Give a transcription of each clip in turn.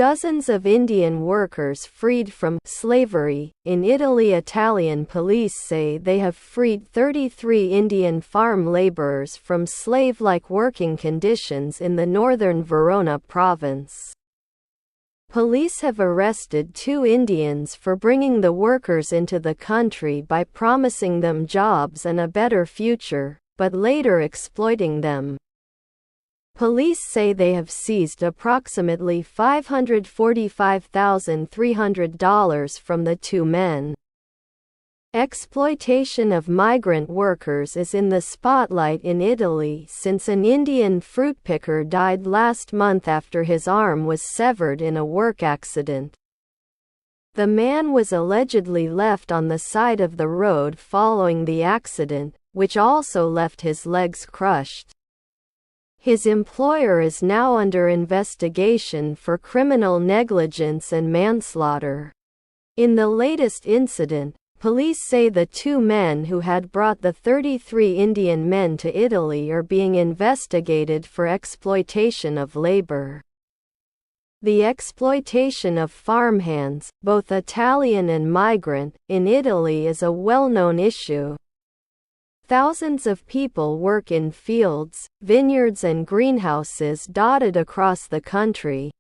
Dozens of Indian workers freed from slavery. In Italy, Italian police say they have freed 33 Indian farm laborers from slave-like working conditions in the northern Verona province. Police have arrested 2 Indians for bringing the workers into the country by promising them jobs and a better future, but later exploiting them. Police say they have seized approximately $545,300 from the 2 men. Exploitation of migrant workers is in the spotlight in Italy since an Indian fruit picker died last month after his arm was severed in a work accident. The man was allegedly left on the side of the road following the accident, which also left his legs crushed. His employer is now under investigation for criminal negligence and manslaughter. In the latest incident, police say the 2 men who had brought the 33 Indian men to Italy are being investigated for exploitation of labor. The exploitation of farmhands, both Italian and migrant, in Italy is a well-known issue. Thousands of people work in fields, vineyards and greenhouses dotted across the country,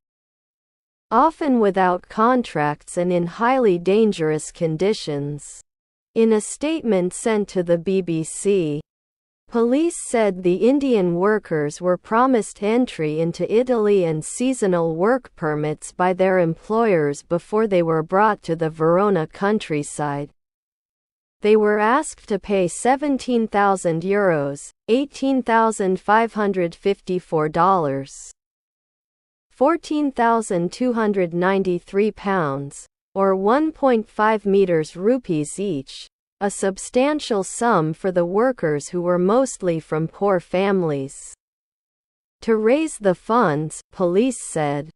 often without contracts and in highly dangerous conditions. In a statement sent to the BBC, police said the Indian workers were promised entry into Italy and seasonal work permits by their employers before they were brought to the Verona countryside. They were asked to pay €17,000, $18,554, £14,293, or 1.5 meters rupees each, a substantial sum for the workers who were mostly from poor families. To raise the funds, police said,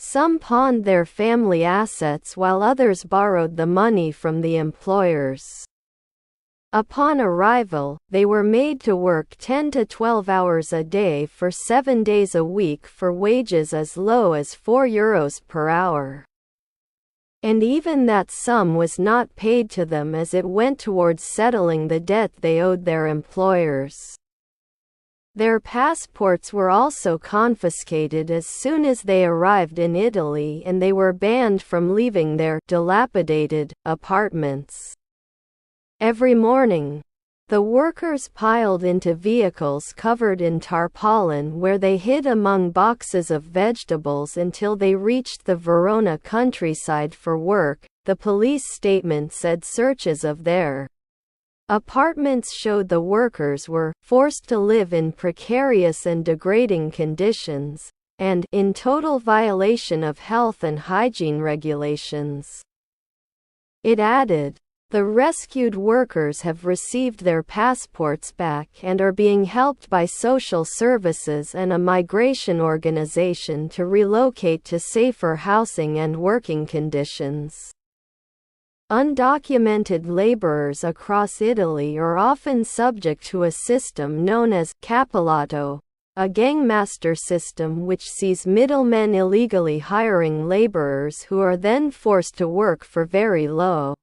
some pawned their family assets while others borrowed the money from the employers. Upon arrival, they were made to work 10 to 12 hours a day for 7 days a week for wages as low as €4 per hour. And even that sum was not paid to them as it went towards settling the debt they owed their employers. Their passports were also confiscated as soon as they arrived in Italy, and they were banned from leaving their dilapidated apartments. Every morning, the workers piled into vehicles covered in tarpaulin where they hid among boxes of vegetables until they reached the Verona countryside for work. The police statement said searches of their apartments showed the workers were forced to live in precarious and degrading conditions, and in total violation of health and hygiene regulations. It added, the rescued workers have received their passports back and are being helped by social services and a migration organization to relocate to safer housing and working conditions. Undocumented laborers across Italy are often subject to a system known as capillato, a gangmaster system which sees middlemen illegally hiring laborers who are then forced to work for very low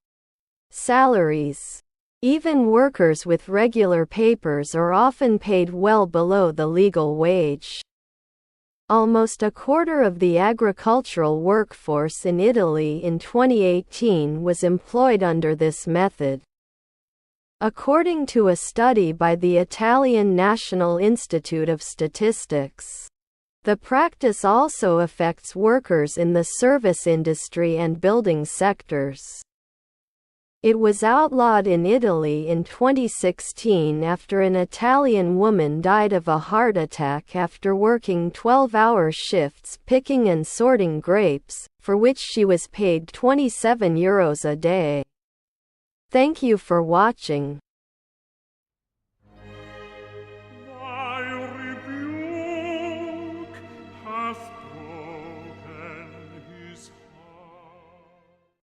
salaries. Even workers with regular papers are often paid well below the legal wage. Almost a quarter of the agricultural workforce in Italy in 2018 was employed under this method. According to a study by the Italian National Institute of Statistics, the practice also affects workers in the service industry and building sectors. It was outlawed in Italy in 2016 after an Italian woman died of a heart attack after working 12-hour shifts picking and sorting grapes, for which she was paid €27 a day. Thank you for watching.